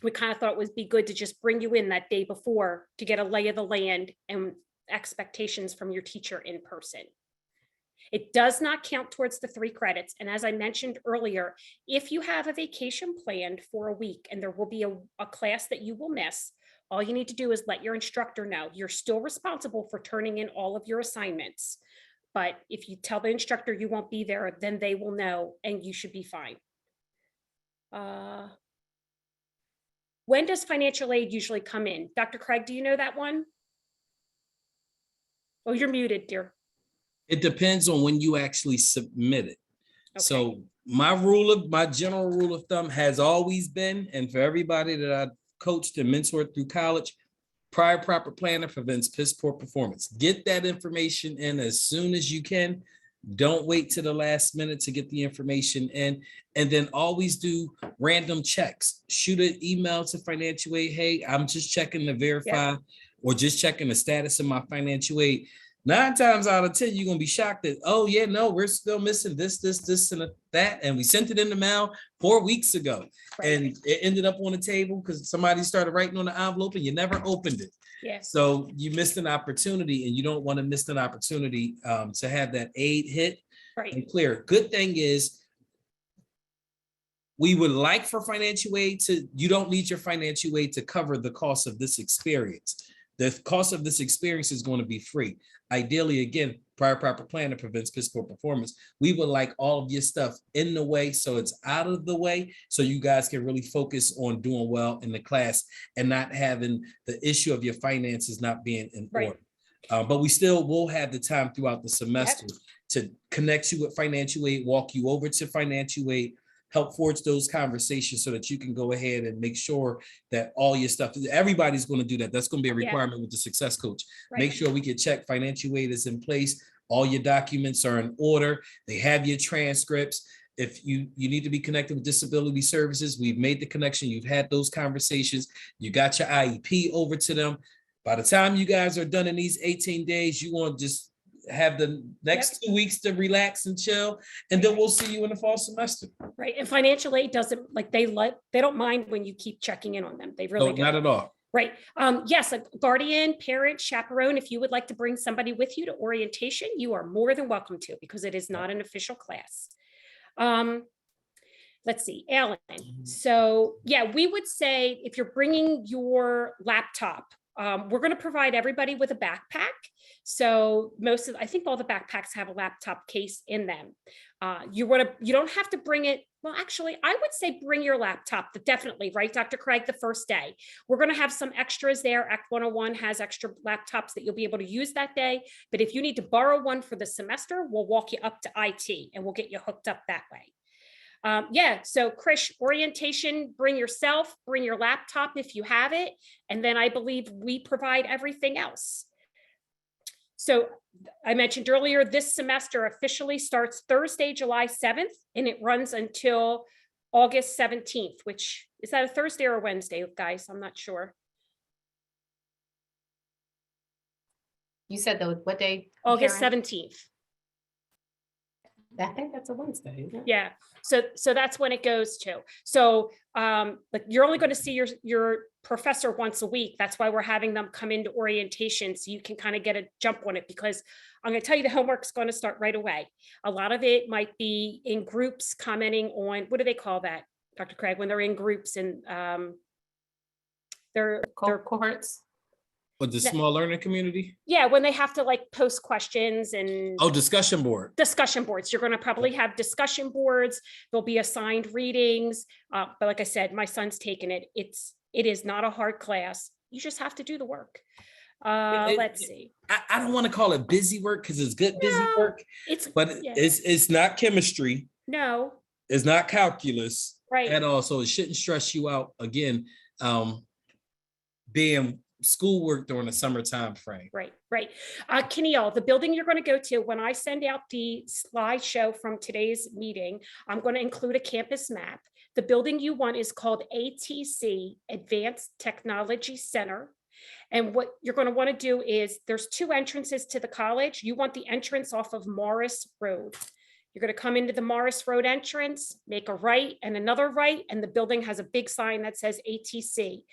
we kind of thought it would be good to just bring you in that day before to get a lay of the land and expectations from your teacher in person. It does not count towards the 3 credits. And as I mentioned earlier, if you have a vacation planned for a week and there will be a class that you will miss, all you need to do is let your instructor know. You're still responsible for turning in all of your assignments. But if you tell the instructor you won't be there, then they will know and you should be fine. When does financial aid usually come in? Dr. Craig, do you know that one? Oh, you're muted, dear. It depends on when you actually submit it. Okay. So my general rule of thumb has always been, and for everybody that I've coached and mentored through college, prior proper planning prevents piss poor performance. Get that information in as soon as you can. Don't wait to the last minute to get the information in, and then always do random checks. Shoot an email to financial aid. Hey, I'm just checking to verify, or just checking the status of my financial aid. 9 times out of 10, you're gonna be shocked that, oh yeah, no, we're still missing this, and that, and we sent it in the mail 4 weeks ago, and it ended up on the table because somebody started writing on the envelope and you never opened it. Yes. So you missed an opportunity, and you don't want to miss an opportunity to have that aid hit and clear. Good thing is, we would like for financial aid you don't need your financial aid to cover the cost of this experience. The cost of this experience is going to be free. Ideally, again, prior proper planning prevents piss poor performance. We would like all of your stuff in the way, so it's out of the way, so you guys can really focus on doing well in the class and not having the issue of your finances not being in order. But we still will have the time throughout the semester to connect you with financial aid, walk you over to financial aid, help forge those conversations so that you can go ahead and make sure that all your stuff, everybody's going to do that. That's going to be a requirement with the success coach. Make sure we can check financial aid is in place. All your documents are in order. They have your transcripts. If you need to be connected with disability services, we've made the connection. You've had those conversations. You got your IEP over to them. By the time you guys are done in these 18 days, you want to just have the next 2 weeks to relax and chill, and then we'll see you in the fall semester. Right, and financial aid doesn't they don't mind when you keep checking in on them. They really not at all. Right. Yes, a guardian, parent, chaperone. If you would like to bring somebody with you to orientation, you are more than welcome to, because it is not an official class. Let's see, Alan. So yeah, we would say if you're bringing your laptop, we're going to provide everybody with a backpack. So I think all the backpacks have a laptop case in them. You don't have to bring it. Well, actually, I would say bring your laptop, definitely, right, Dr. Craig, the first day. We're going to have some extras there. Act 101 has extra laptops that you'll be able to use that day. But if you need to borrow one for the semester, we'll walk you up to IT and we'll get you hooked up that way. So Krish, orientation, bring yourself, bring your laptop if you have it, and then I believe we provide everything else. So I mentioned earlier, this semester officially starts Thursday, July 7th, and it runs until August 17th, which is that a Thursday or a Wednesday, guys? I'm not sure. You said what day? August Karen? 17th. I think that's a Wednesday. Isn't it? Yeah. So that's when it goes to. So like you're only going to see your professor once a week. That's why we're having them come into orientation so you can kind of get a jump on it, because I'm going to tell you the homework's going to start right away. A lot of it might be in groups commenting on, what do they call that, Dr. Craig, when they're in groups and they're Cohorts. But the small learning community? Yeah, when they have to like post questions and Oh, discussion board. Discussion boards. You're going to probably have discussion boards. There'll be assigned readings. But like I said, my son's taken it. It is not a hard class. You just have to do the work. Let's see. I don't want to call it busy work because it's good busy work. But yeah. it's not chemistry. No. It's not calculus Right. at all. So it shouldn't stress you out again. Being schoolwork during the summertime frame. Right. Keneal, the building you're going to go to, when I send out the slideshow from today's meeting, I'm going to include a campus map. The building you want is called ATC, Advanced Technology Center. And what you're going to want to do is there's 2 entrances to the college. You want the entrance off of Morris Road. You're going to come into the Morris Road entrance, make a right and another right, and the building has a big sign that says ATC.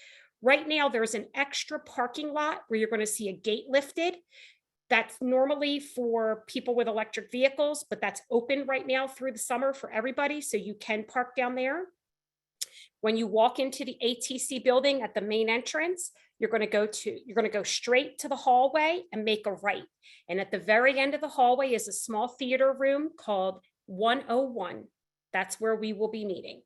Right now, there's an extra parking lot where you're going to see a gate lifted. That's normally for people with electric vehicles, but that's open right now through the summer for everybody, so you can park down there. When you walk into the ATC building at the main entrance, you're going to go straight to the hallway and make a right. And at the very end of the hallway is a small theater room called 101. That's where we will be meeting.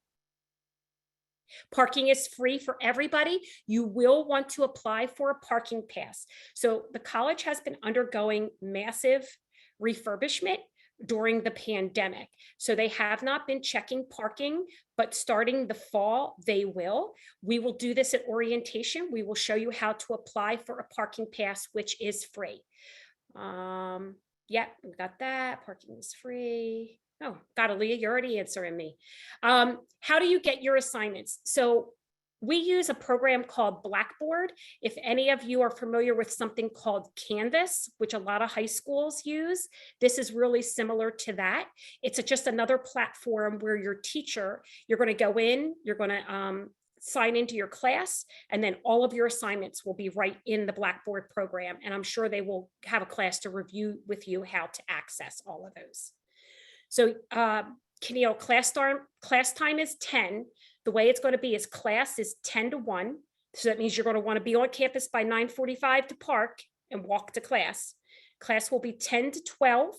Parking is free for everybody. You will want to apply for a parking pass. So the college has been undergoing massive refurbishment during the pandemic. So they have not been checking parking, but starting the fall, they will. We will do this at orientation. We will show you how to apply for a parking pass, which is free. Yeah, we got that. Parking is free. Oh, got Aaliyah, you're already answering me. How do you get your assignments? So we use a program called Blackboard. If any of you are familiar with something called Canvas, which a lot of high schools use, this is really similar to that. It's just another platform where your teacher, you're going to go in, you're going to sign into your class, and then all of your assignments will be right in the Blackboard program. And I'm sure they will have a class to review with you how to access all of those. So Keneal, class time is 10. The way it's going to be is class is 10 to 1. So that means you're going to want to be on campus by 9:45 to park and walk to class. Class will be 10 to 12.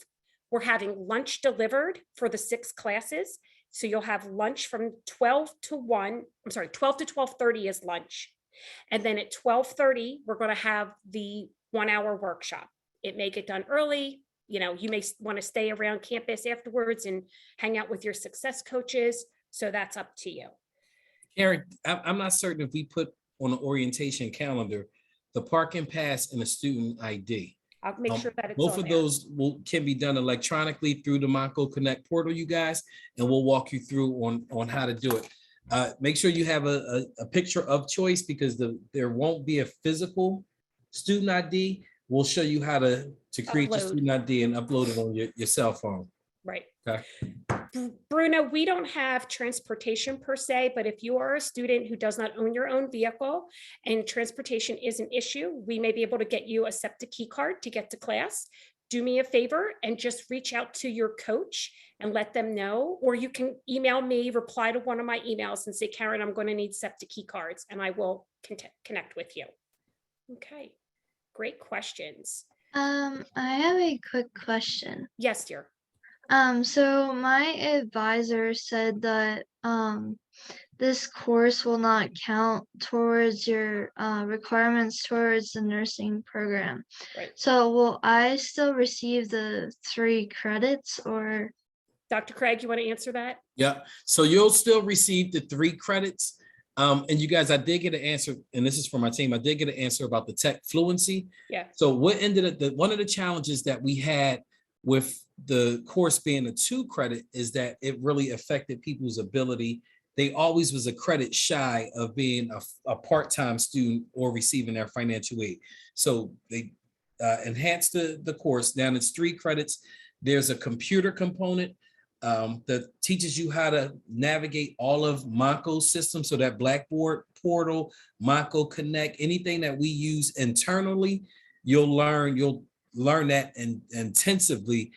We're having lunch delivered for the 6 classes. So you'll have lunch from 12 to 1. I'm sorry, 12 to 12:30 is lunch. And then at 12:30, we're going to have the 1-hour workshop. It may get done early. You know, you may want to stay around campus afterwards and hang out with your success coaches. So that's up to you. Karen, I'm not certain if we put on the orientation calendar the parking pass and the student ID. I'll make sure that it's both on of there. those can be done electronically through the Monko Connect portal, you guys, and we'll walk you through on how to do it. Make sure you have a picture of choice, because there won't be a physical student ID. We'll show you how to create your student ID and upload it on your cell phone. Right. Okay. Bruno, we don't have transportation per se, but if you are a student who does not own your own vehicle and transportation is an issue, we may be able to get you a SEPTA key card to get to class. Do me a favor and just reach out to your coach and let them know, or you can email me, reply to one of my emails and say, Karen, I'm going to need SEPTA key cards, and I will connect with you. Okay, great questions. I have a quick question. Yes, dear. So my advisor said that this course will not count towards your requirements towards the nursing program. Right. So will I still receive the 3 credits, or? Dr. Craig, you want to answer that? Yeah, so you'll still receive the 3 credits. And you guys, I did get an answer, and this is for my team. I did get an answer about the tech fluency. Yeah. So what ended up, one of the challenges that we had with the course being a 2 credit is that it really affected people's ability they always was a credit shy of being a part-time student or receiving their financial aid. So they enhanced the course. Now it's 3 credits. There's a computer component that teaches you how to navigate all of Monko's system. So that Blackboard portal, Monko Connect, anything that we use internally, you'll learn that intensively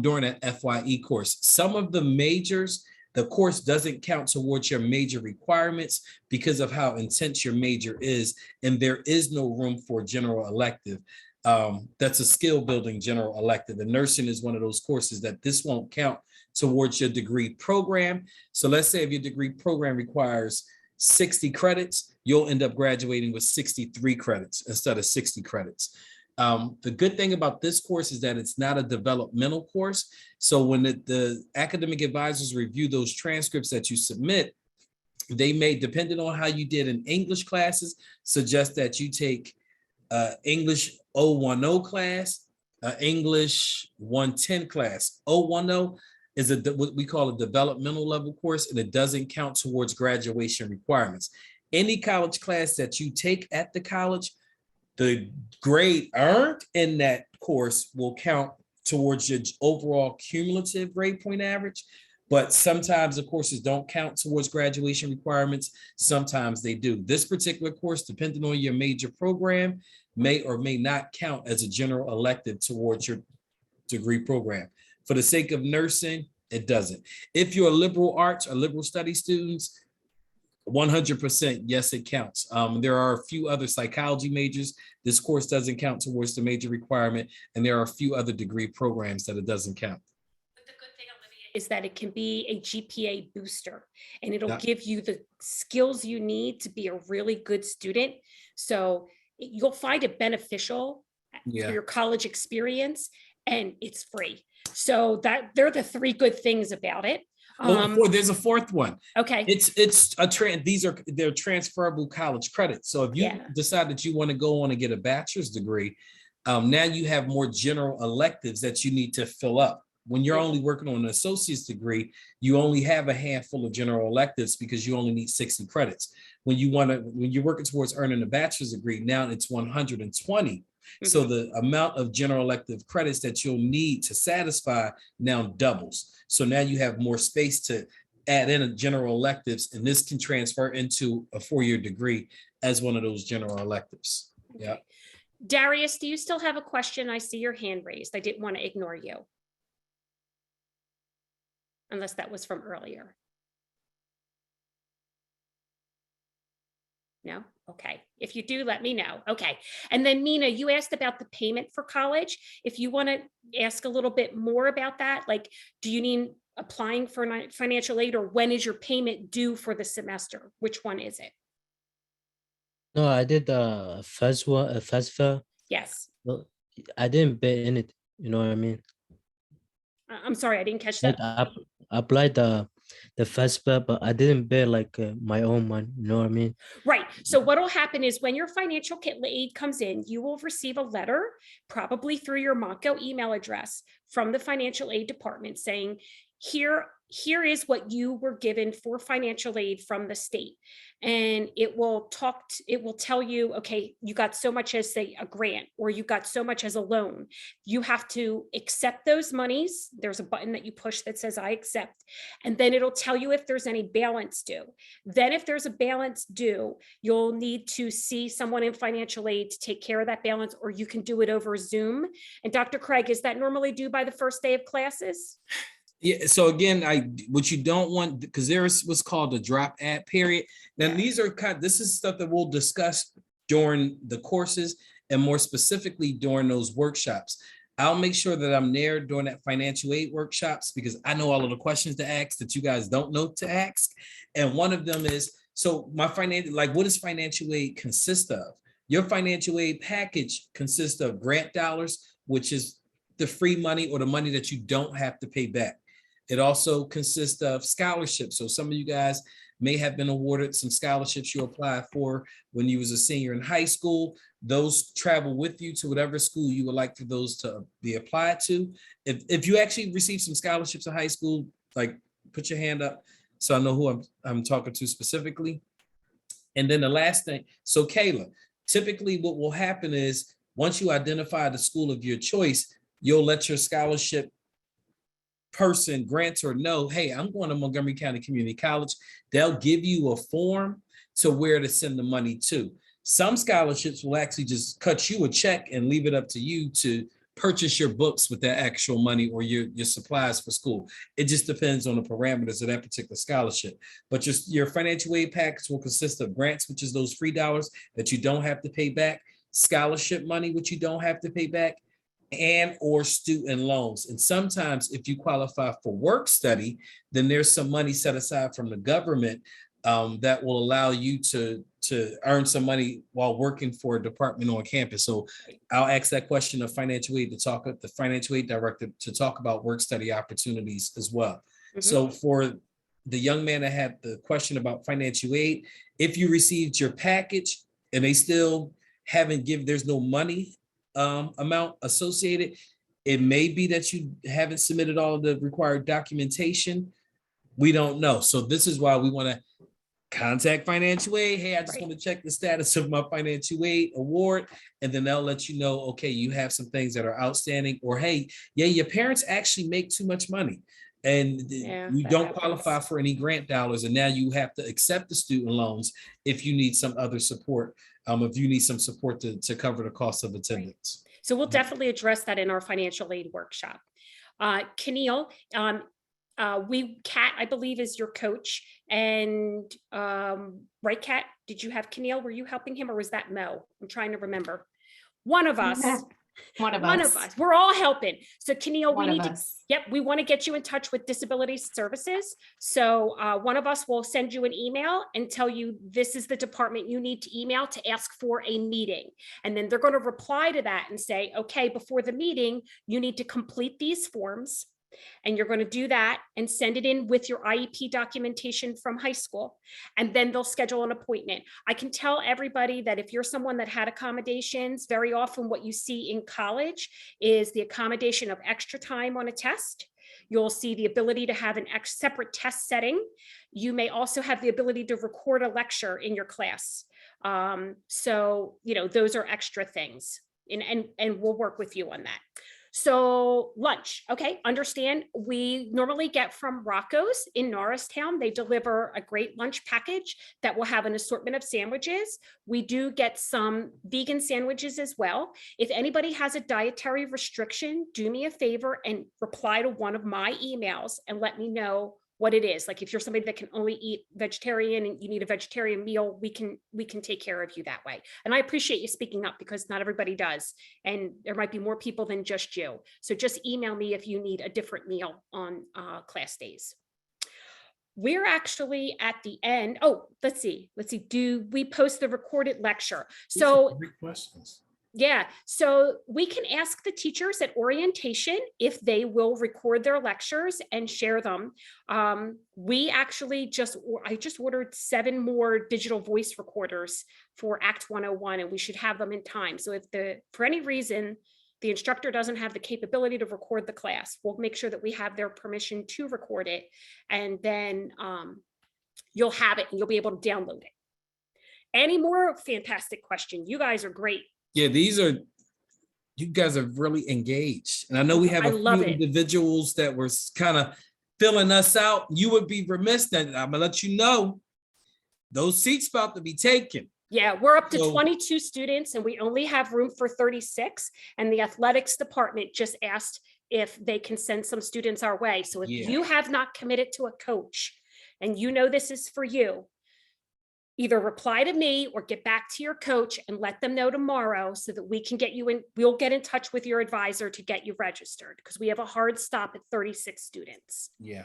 during that FYE course. Some of the majors, the course doesn't count towards your major requirements because of how intense your major is, and there is no room for general elective. That's a skill building general elective. And nursing is one of those courses that this won't count towards your degree program. So let's say if your degree program requires 60 credits, you'll end up graduating with 63 credits instead of 60 credits. The good thing about this course is that it's not a developmental course. So when the academic advisors review those transcripts that you submit, they may, depending on how you did in English classes, suggest that you take English 010 class, English 110 class. 010 is what we call a developmental level course, and it doesn't count towards graduation requirements. Any college class that you take at the college, the grade earned in that course will count towards your overall cumulative grade point average. But sometimes the courses don't count towards graduation requirements. Sometimes they do. This particular course, depending on your major program, may or may not count as a general elective towards your degree program. For the sake of nursing, it doesn't. If you're a liberal arts or liberal studies students, 100%, yes, it counts. There are a few other psychology majors. This course doesn't count towards the major requirement, and there are a few other degree programs that it doesn't count. But the good thing, Olivia, is that it can be a GPA booster, and it'll Yeah. give you the skills you need to be a really good student. So you'll find it beneficial Yeah. for your college experience, and it's free. So that they're the 3 good things about it. There's a 4th one. Okay. They're transferable college credits. So if you Yeah. decide that you want to go on and get a bachelor's degree, now you have more general electives that you need to fill up. When you're only working on an associate's degree, you only have a handful of general electives because you only need 60 credits. When you're working towards earning a bachelor's degree, now it's 120. So the amount of general elective credits that you'll need to satisfy now doubles. So now you have more space to add in a general electives, and this can transfer into a 4-year degree as one of those general electives. Okay. Yeah. Darius, do you still have a question? I see your hand raised. I didn't want to ignore you. Unless that was from earlier. No? Okay. If you do, let me know. Okay. And then Mina, you asked about the payment for college. If you want to ask a little bit more about that, like, do you need applying for financial aid, or when is your payment due for the semester? Which one is it? No, I did the first one, Fafsa. Yes. Well, I didn't pay in it. You know what I mean? I'm sorry, I didn't catch Like that. I applied the Fafsa, but I didn't pay like my own money. You know what I mean? Right. So what will happen is when your financial aid comes in, you will receive a letter, probably through your Monko email address, from the financial aid department saying, here is what you were given for financial aid from the state. And it will tell you, okay, you got so much as, say, a grant, or you got so much as a loan. You have to accept those monies. There's a button that you push that says I accept, and then it'll tell you if there's any balance due. Then if there's a balance due, you'll need to see someone in financial aid to take care of that balance, or you can do it over Zoom. And Dr. Craig, is that normally due by the first day of classes? Yeah. So again, what you don't want, because there's what's called the drop ad period. Now, this is stuff that we'll discuss during the courses, and more specifically during those workshops. I'll make sure that I'm there during that financial aid workshops, because I know all of the questions to ask that you guys don't know to ask. And one of them is, so what does financial aid consist of? Your financial aid package consists of grant dollars, which is the free money or the money that you don't have to pay back. It also consists of scholarships. So some of you guys may have been awarded some scholarships you applied for when you was a senior in high school. Those travel with you to whatever school you would like for those to be applied to. If you actually received some scholarships in high school, like, put your hand up. so I know who I'm talking to specifically. And then the last thing, so Kayla, typically what will happen is once you identify the school of your choice, you'll let your scholarship person, grantor, know, hey, I'm going to Montgomery County Community College. They'll give you a form to where to send the money to. Some scholarships will actually just cut you a check and leave it up to you to purchase your books with that actual money or your supplies for school. It just depends on the parameters of that particular scholarship. But your financial aid package will consist of grants, which is those free dollars that you don't have to pay back, scholarship money, which you don't have to pay back, and or student loans. And sometimes if you qualify for work study, then there's some money set aside from the government that will allow you to earn some money while working for a department on campus. So I'll ask that question of financial aid the financial aid director to talk about work study opportunities as well. So for the young man that had the question about financial aid, if you received your package and they still haven't there's no money amount associated, it may be that you haven't submitted all of the required documentation. We don't know. So this is why we want to contact financial aid. Hey, I just want to check the status of my financial aid award. And then they'll let you know, okay, you have some things that are outstanding, or hey, yeah, your parents actually make too much money and you don't qualify for any grant dollars. And now you have to accept the student loans if you need some other support. If you need some support to cover the cost of attendance. So we'll definitely address that in our financial aid workshop. Keneal, Kat, I believe, is your coach. And right, Kat, did you have Keneal? Were you helping him or was that Mo? I'm trying to remember. One of us. One of us. We're all helping. So Keneal, we want to get you in touch with Disability Services. So one of us will send you an email and tell you this is the department you need to email to ask for a meeting. And then they're going to reply to that and say, okay, before the meeting, you need to complete these forms. And you're going to do that and send it in with your IEP documentation from high school. And then they'll schedule an appointment. I can tell everybody that if you're someone that had accommodations, very often what you see in college is the accommodation of extra time on a test. You'll see the ability to have an separate test setting. You may also have the ability to record a lecture in your class. So, those are extra things. And we'll work with you on that. So lunch, okay, understand we normally get from Rocco's in Norristown. They deliver a great lunch package that will have an assortment of sandwiches. We do get some vegan sandwiches as well. If anybody has a dietary restriction, do me a favor and reply to one of my emails and let me know what it is. Like if you're somebody that can only eat vegetarian and you need a vegetarian meal, we can take care of you that way. And I appreciate you speaking up because not everybody does. And there might be more people than just you. So just email me if you need a different meal on class days. We're actually at the end. Oh, let's see. Do we post the recorded lecture? So great questions. Yeah, so we can ask the teachers at orientation if they will record their lectures and share them. We actually I just ordered 7 more digital voice recorders for Act 101, and we should have them in time. So if for any reason the instructor doesn't have the capability to record the class, we'll make sure that we have their permission to record it, and then you'll have it and you'll be able to download it. Any more fantastic question? You guys are great. Yeah, you guys are really engaged. And I know we have a few individuals that were kind of filling us out. You would be remiss that I'm gonna let you know those seats about to be taken. Yeah, we're up to 22 students and we only have room for 36. And the athletics department just asked if they can send some students our way. So if you have not committed to a coach and this is for you, either reply to me or get back to your coach and let them know tomorrow so that we can get you in. We'll get in touch with your advisor to get you registered because we have a hard stop at 36 students. Yeah.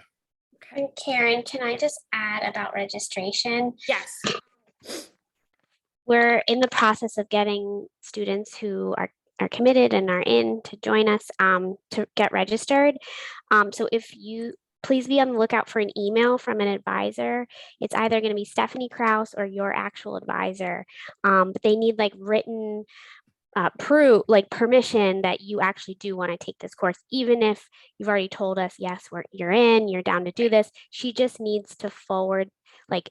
Okay. And Karen, can I just add about registration? Yes. We're in the process of getting students who are committed and are in to join us to get registered. So please be on the lookout for an email from an advisor. It's either going to be Stephanie Krause or your actual advisor, but they need written prove like permission that you actually do want to take this course, even if you've already told us, yes, you're down to do this. She just needs to forward like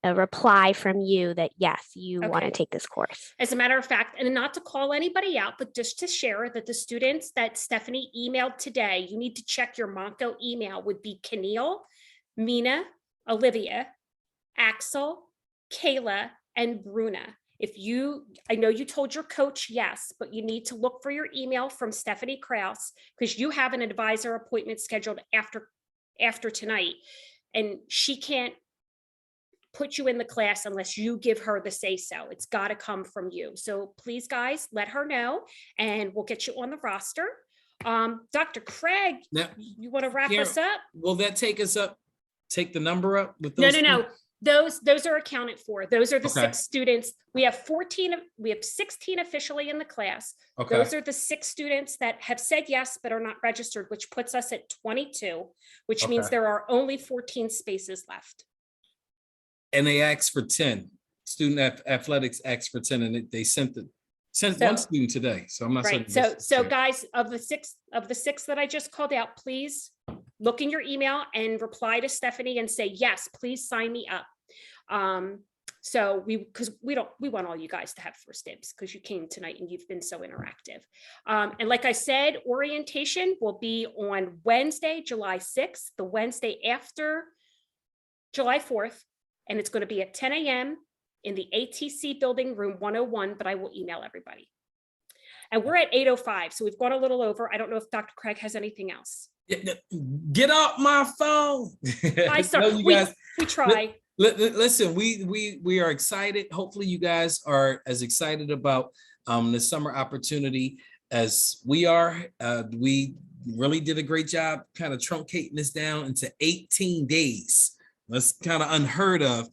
a reply from you that yes, you want to Okay. take this course. As a matter of fact, and not to call anybody out, but just to share that the students that Stephanie emailed today, you need to check your Monko email, would be Keneal, Mina, Olivia, Axel, Kayla, and Bruna. I know you told your coach yes, but you need to look for your email from Stephanie Kraus, because you have an advisor appointment scheduled after tonight, and she can't put you in the class unless you give her the say so. It's got to come from you. So please, guys, let her know, and we'll get you on the roster. Dr. Craig, Now, you want to wrap Karen, us up? will that take us up? Take the number up with No, those? no. Those are accounted for. Those are the Okay. 6 students. We have 16 officially in the class. Okay. Those are the 6 students that have said yes, but are not registered, which puts us at 22, which means Okay. there are only 14 spaces left. And they asked for 10. Student athletics asked for 10, and they sent one student today. So I'm not Right. certain. So guys, of the six that I just called out, please look in your email and reply to Stephanie and say, yes, please sign me up. So because we want all you guys to have first dibs, because you came tonight and you've been so interactive. And like I said, orientation will be on Wednesday, July 6th, the Wednesday after July 4th, and it's going to be at 10 a.m. in the ATC building, room 101, but I will email everybody. And we're at 8:05, so we've gone a little over. I don't know if Dr. Craig has anything else. Get off my phone. I No, sorry, you guys, we try. listen, we are excited. Hopefully you guys are as excited about the summer opportunity as we are. We really did a great job kind of truncating this down into 18 days. That's kind of unheard of,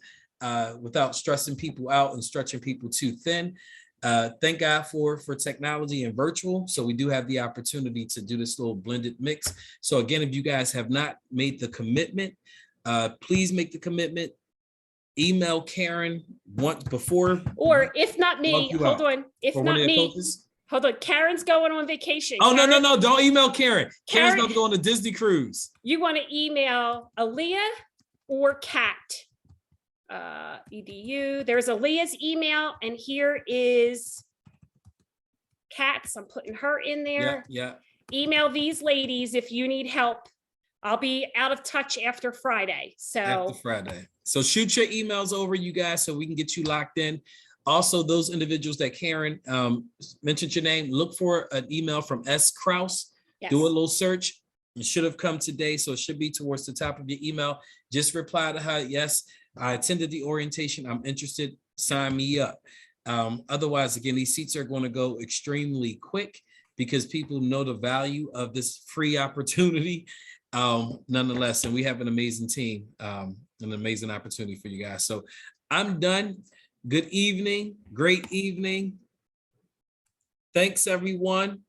without stressing people out and stretching people too thin. Thank God for technology and virtual. So we do have the opportunity to do this little blended mix. So again, if you guys have not made the commitment, please make the commitment. Email Karen before. Or if not me, hold on. If Or one not of your me, coaches. hold on. Karen's going on vacation. Oh, Karen, no, don't email Karen. Karen's Karen- about to go on a Disney cruise. You want to email Aaliyah or Kat? EDU. There's Aaliyah's email, and here is Kat's. I'm putting her in there. Yeah. Email these ladies if you need help. I'll be out of touch after Friday. After So Friday. So shoot your emails over, you guys, so we can get you locked in. Also, those individuals that Karen mentioned your name, look for an email from S. Kraus. yes. Do a little search. It should have come today, so it should be towards the top of your email. Just reply to her, yes, I attended the orientation. I'm interested. Sign me up. Otherwise, again, these seats are going to go extremely quick because people know the value of this free opportunity. Nonetheless, and we have an amazing team, an amazing opportunity for you guys. So I'm done. Good evening. Great evening. Thanks, everyone.